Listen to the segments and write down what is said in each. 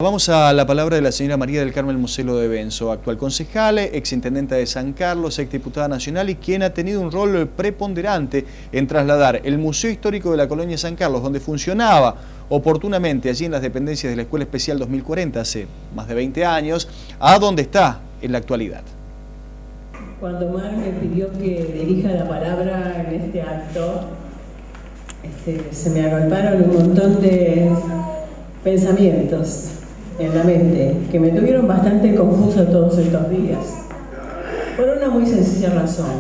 Vamos a la palabra de la señora María del Carmen Moselo de Benzo, actual concejal, exintendenta de San Carlos, exdiputada nacional y quien ha tenido un rol preponderante en trasladar el Museo Histórico de la Colonia San Carlos, donde funcionaba oportunamente allí en las dependencias de la Escuela Especial 2040 hace más de 20 años, a donde está en la actualidad. Cuando Omar me pidió que dirija la palabra en este acto, se me agolparon un montón de pensamientos en la mente que me tuvieron bastante confuso todos estos días, por una muy sencilla razón.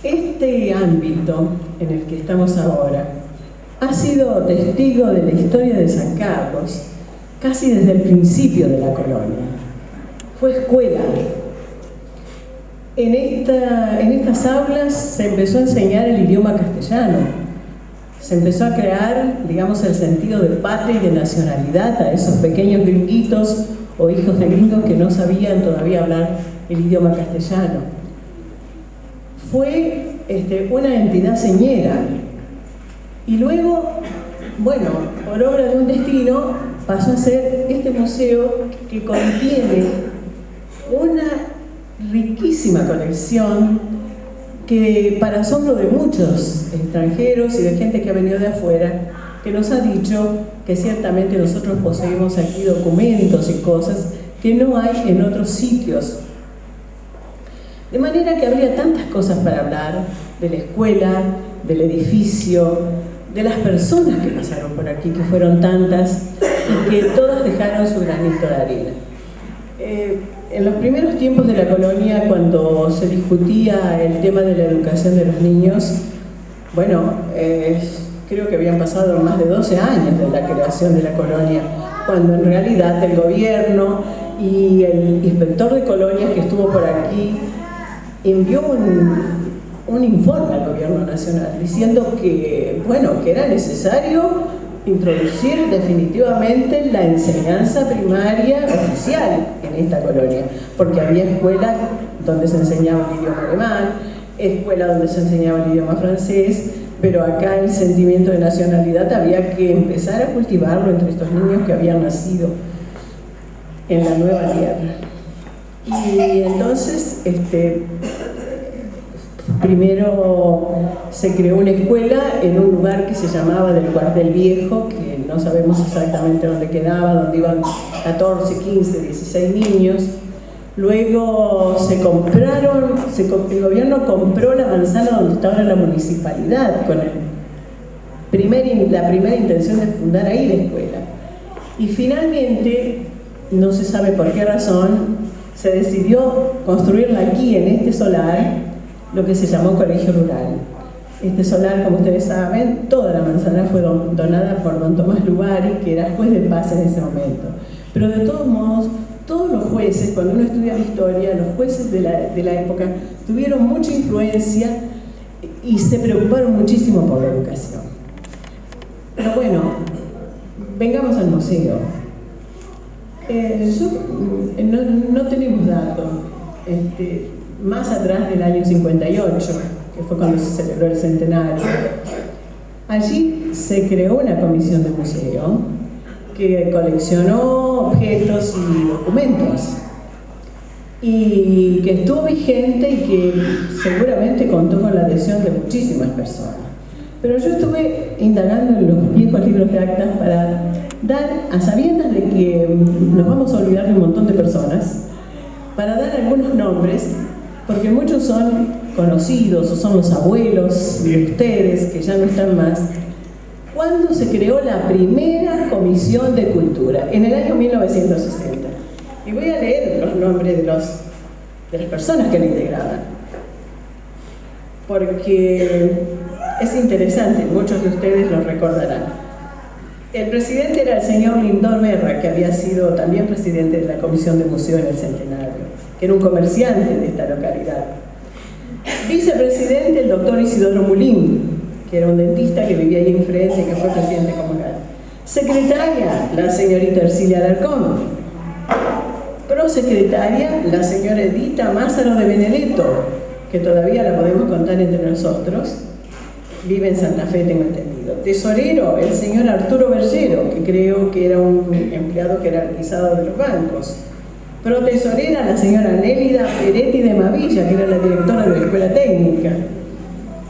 Este ámbito en el que estamos ahora ha sido testigo de la historia de San Carlos casi desde el principio de la colonia. Fue escuela. En estas aulas se empezó a enseñar el idioma castellano. Se empezó a crear, digamos, el sentido de patria y de nacionalidad a esos pequeños gringuitos o hijos de gringos que no sabían todavía hablar el idioma castellano. Fue una entidad señera. Y luego, bueno, por obra de un destino, pasó a ser este museo que contiene una riquísima colección que, para asombro de muchos extranjeros y de gente que ha venido de afuera, que nos ha dicho que ciertamente nosotros poseemos aquí documentos y cosas que no hay en otros sitios. De manera que habría tantas cosas para hablar de la escuela, del edificio, de las personas que pasaron por aquí, que fueron tantas y que todas dejaron su granito de arena. En los primeros tiempos de la colonia, cuando se discutía el tema de la educación de los niños, bueno, creo que habían pasado más de 12 años de la creación de la colonia, cuando en realidad el gobierno y el inspector de colonias que estuvo por aquí envió un informe al gobierno nacional diciendo que, bueno, que era necesario introducir definitivamente la enseñanza primaria oficial en esta colonia, porque había escuela donde se enseñaba el idioma alemán, escuela donde se enseñaba el idioma francés, pero acá el sentimiento de nacionalidad había que empezar a cultivarlo entre estos niños que habían nacido en la nueva tierra. Y entonces, primero se creó una escuela en un lugar que se llamaba del Cuartel Viejo, que no sabemos exactamente dónde quedaba, donde iban 14, 15, 16 niños. Luego el gobierno compró la manzana donde estaba la municipalidad, con la primera intención de fundar ahí la escuela. Y finalmente, no se sabe por qué razón, se decidió construirla aquí, en este solar, lo que se llamó Colegio Rural. Este solar, como ustedes saben, toda la manzana fue donada por don Tomás Lubari, que era juez de paz en ese momento. Pero de todos modos, todos los jueces, cuando uno estudia la historia, los jueces de la época tuvieron mucha influencia y se preocuparon muchísimo por la educación. Pero bueno, vengamos al museo. No tenemos datos. Más atrás del año 58, que fue cuando se celebró el centenario, allí se creó una comisión de museo que coleccionó objetos y documentos y que estuvo vigente y que seguramente contó con la adhesión de muchísimas personas. Pero yo estuve indagando en los viejos libros de actas para dar, a sabiendas de que nos vamos a olvidar de un montón de personas, para dar algunos nombres, porque muchos son conocidos o son los abuelos de ustedes que ya no están más. ¿Cuándo se creó la primera comisión de cultura? En el año 1960. Y voy a leer los nombres de las personas que la integraban, porque es interesante, muchos de ustedes lo recordarán. El presidente era el señor Lindor Berra, que había sido también presidente de la Comisión de Museo en el Centenario, que era un comerciante de esta localidad. Vicepresidente, el doctor Isidoro Mulín, que era un dentista que vivía ahí enfrente y que fue presidente comunal. Secretaria, la señorita Ercilia Alarcón. Prosecretaria, la señora Edita Mázaro de Benedetto, que todavía la podemos contar entre nosotros. vive en Santa Fe, tengo entendido. Tesorero, el señor Arturo Bergero, que creo que era un empleado jerarquizado de los bancos. Protesorera, la señora Nélida Peretti de Mavilla, que era la directora de la Escuela Técnica.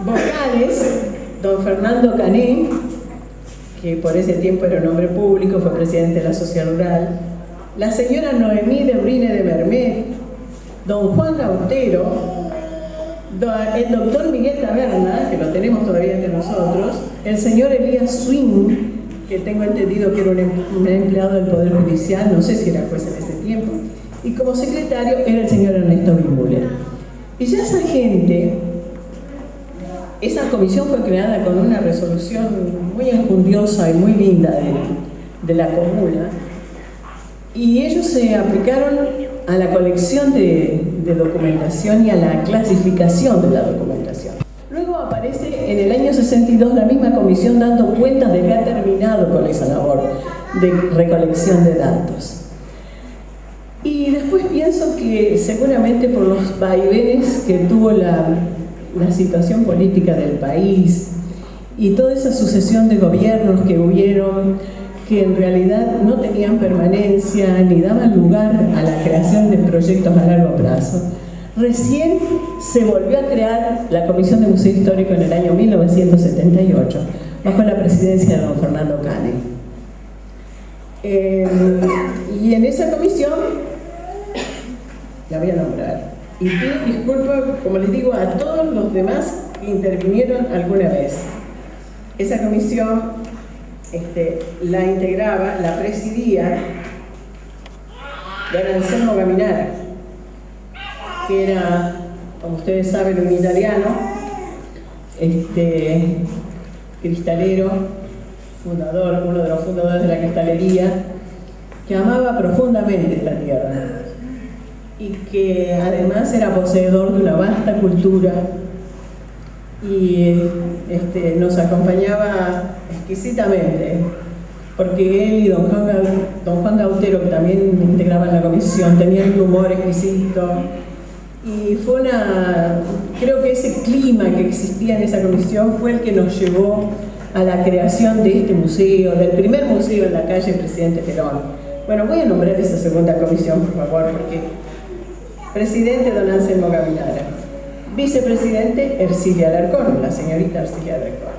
Vocales, don Fernando Cané, que por ese tiempo era un hombre público, fue presidente de la Sociedad Rural. La señora Noemí de Brine de Mermet, don Juan Gautero, el doctor Miguel Taberna, que lo tenemos todavía entre nosotros, el señor Elías Swing, que tengo entendido que era un empleado del Poder Judicial, no sé si era juez en ese tiempo, y como secretario era el señor Ernesto Bimuller. Y ya esa gente, esa comisión fue creada con una resolución muy enjundiosa y muy linda de la comuna, y ellos se aplicaron a la colección de documentación y a la clasificación de la documentación. Luego aparece en el año 62 la misma comisión dando cuenta de que ha terminado con esa labor de recolección de datos. Y después pienso que seguramente por los vaivenes que tuvo la situación política del país y toda esa sucesión de gobiernos que hubieron, que en realidad no tenían permanencia ni daban lugar a la creación de proyectos a largo plazo, recién se volvió a crear la Comisión de Museo Histórico en el año 1978, bajo la presidencia de don Fernando Cané. Y en esa comisión, la voy a nombrar, y pido disculpas, como les digo, a todos los demás que intervinieron alguna vez. Esa comisión la integraba, la presidía don Anselmo Gaminara, que era, como ustedes saben, un italiano, cristalero, fundador, uno de los fundadores de la cristalería, que amaba profundamente esta tierra y que además era poseedor de una vasta cultura y nos acompañaba exquisitamente, porque él y don Juan Gautero, que también integraban la comisión, tenían un humor exquisito, y fue creo que ese clima que existía en esa comisión fue el que nos llevó a la creación de este museo, del primer museo en la calle Presidente Perón. Bueno, voy a nombrar esa segunda comisión, por favor, porque presidente don Anselmo Gaminara, vicepresidente Ercilia Alarcón, la señorita Ercilia Alarcón,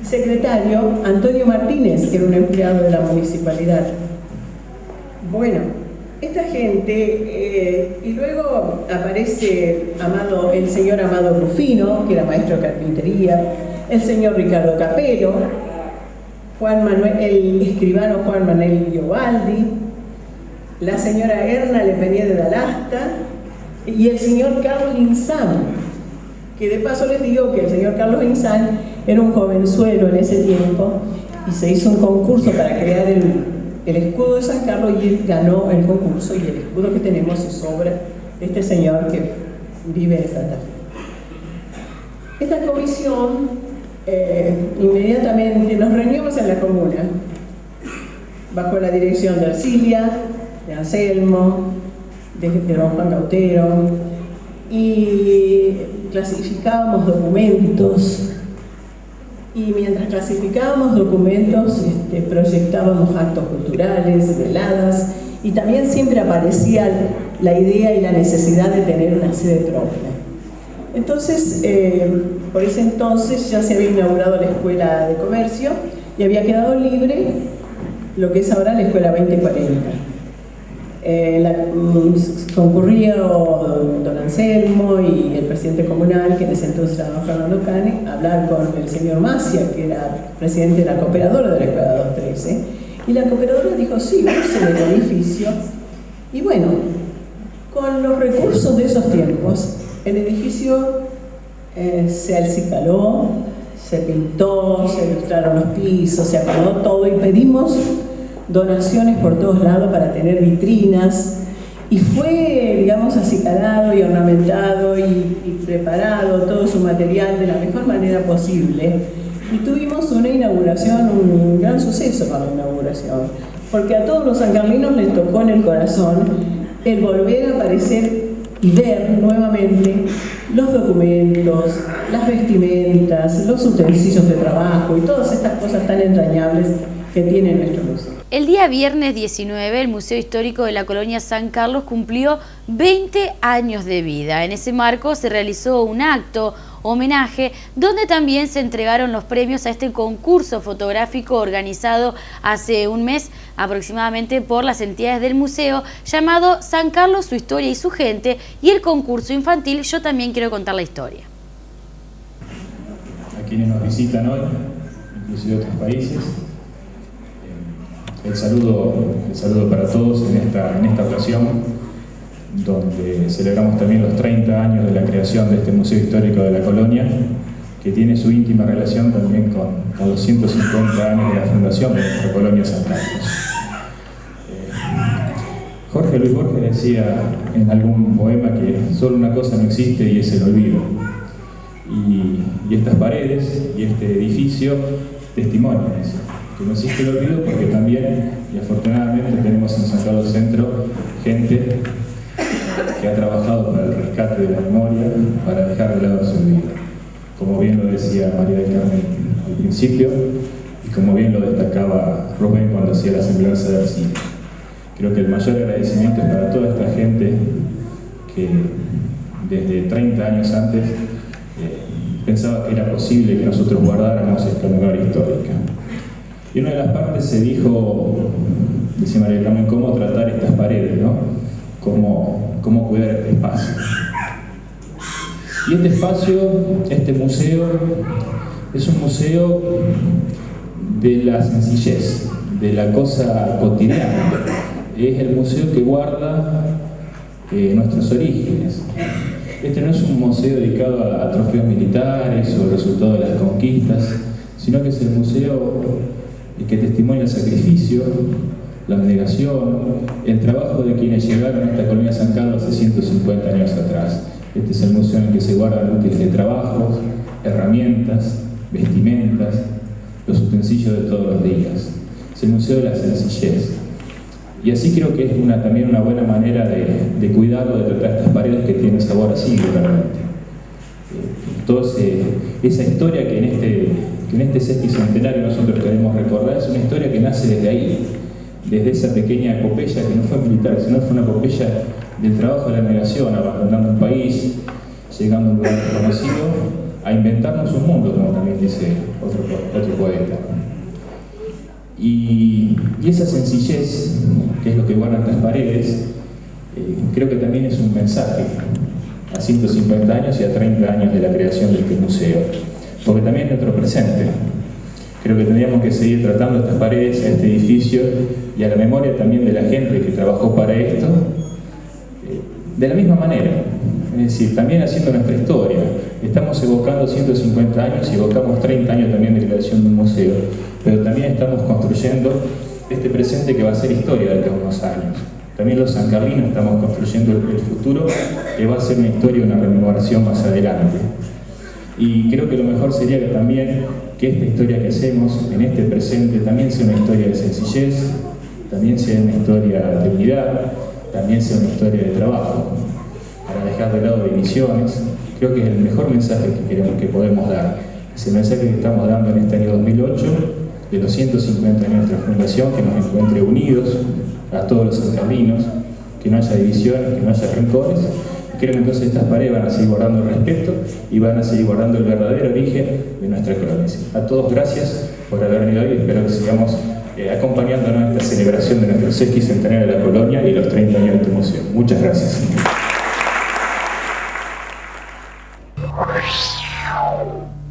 secretario Antonio Martínez, que era un empleado de la municipalidad. Bueno, esta gente, y luego aparece el señor Amado Rufino, que era maestro de carpintería, el señor Ricardo Capelo, el escribano Juan Manuel Giovaldi, la señora Erna Lepenier de Dalasta y el señor Carlos Insán, que de paso les digo que el señor Carlos Insán era un jovenzuelo en ese tiempo y se hizo un concurso para crear el escudo de San Carlos y él ganó el concurso y el escudo que tenemos es obra de este señor que vive en Santa Fe. Esta comisión inmediatamente nos reunimos en la comuna bajo la dirección de Ercilia, de Anselmo, de don Juan Gautero, y clasificábamos documentos, y mientras clasificábamos documentos proyectábamos actos culturales, veladas, y también siempre aparecía la idea y la necesidad de tener una sede propia. Entonces, por ese entonces ya se había inaugurado la Escuela de Comercio y había quedado libre lo que es ahora la Escuela 2040. Concurrió don Anselmo y el presidente comunal, que en ese entonces era don Fernando Cane, a hablar con el señor Macia, que era presidente de la cooperadora de la Escuela 213, y la cooperadora dijo, sí, usen el edificio. Y bueno, con los recursos de esos tiempos, el edificio se alcicaló, se pintó, se ilustraron los pisos, se acomodó todo y pedimos donaciones por todos lados para tener vitrinas y fue, digamos, acicalado y ornamentado y preparado todo su material de la mejor manera posible y tuvimos una inauguración, un gran suceso para la inauguración, porque a todos los sancarlinos les tocó en el corazón el volver a aparecer y ver nuevamente los documentos, las vestimentas, los utensilios de trabajo y todas estas cosas tan entrañables que tiene nuestro museo. El día viernes 19, el Museo Histórico de la Colonia San Carlos cumplió 20 años de vida. En ese marco se realizó un acto homenaje donde también se entregaron los premios a este concurso fotográfico organizado hace un mes aproximadamente por las entidades del museo, llamado San Carlos, su historia y su gente, y el concurso infantil Yo también quiero contar la historia. A quienes nos visitan hoy, inclusive de otros países, el saludo para todos en esta ocasión, donde celebramos también los 30 años de la creación de este Museo Histórico de la Colonia, que tiene su íntima relación también con los 150 años de la fundación de nuestra Colonia San Carlos. Jorge Luis Borges decía en algún poema que solo una cosa no existe y es el olvido. Y estas paredes y este edificio testimonian eso, que no existe el olvido, porque también, y afortunadamente, tenemos en San Carlos Centro gente que ha trabajado para el rescate de la memoria, para dejar de lado su olvido. Como bien lo decía María del Carmen al principio, y como bien lo destacaba Rubén cuando hacía la semblanza del cine. Creo que el mayor agradecimiento es para toda esta gente que desde 30 años antes pensaba que era posible que nosotros guardáramos esta memoria histórica. Y una de las partes se dijo, decía María del Carmen, cómo tratar estas paredes, ¿no? Cómo cuidar este espacio. Y este espacio, este museo, es un museo de la sencillez, de la cosa cotidiana. Es el museo que guarda nuestros orígenes. Este no es un museo dedicado a trofeos militares o el resultado de las conquistas, sino que es el museo que testimonia el sacrificio, la abnegación, el trabajo de quienes llegaron a esta colonia San Carlos hace 150 años atrás. Este es el museo en el que se guardan útiles de trabajo, herramientas, vestimentas, los utensilios de todos los días. Es el museo de la sencillez. Y así creo que es también una buena manera de cuidarlo, de tratar estas paredes que tienen sabor a siglo realmente. Esa historia que en este sesquicentenario nosotros queremos recordar es una historia que nace desde ahí, desde esa pequeña epopeya que no fue militar, sino fue una epopeya del trabajo de la negación, abandonando un país, llegando a un lugar desconocido, a inventarnos un mundo, como también dice otro poeta. Y esa sencillez, que es lo que guardan estas paredes, creo que también es un mensaje a 150 años y a 30 años de la creación de este museo, porque también es nuestro presente. Creo que tendríamos que seguir tratando estas paredes, a este edificio y a la memoria también de la gente que trabajó para esto, de la misma manera. Es decir, también haciendo nuestra historia. Estamos evocando 150 años y evocamos 30 años también de creación de un museo, pero también estamos construyendo este presente que va a ser historia de acá a unos años. También los sancarlinos estamos construyendo el futuro que va a ser una historia, una rememoración más adelante. Y creo que lo mejor sería que también esta historia que hacemos en este presente también sea una historia de sencillez, también sea una historia de unidad, también sea una historia de trabajo, para dejar de lado divisiones. Creo que es el mejor mensaje que podemos dar. Es el mensaje que estamos dando en este año 2008, de los 150 años de nuestra fundación, que nos encuentre unidos a todos los sancarlinos, que no haya divisiones, que no haya rencores. Creo que entonces estas paredes van a seguir guardando el respeto y van a seguir guardando el verdadero origen de nuestra colonia. A todos gracias por haber venido hoy y espero que sigamos acompañándonos en esta celebración de nuestro sesquicentenario de la colonia y los 30 años de este museo. Muchas gracias.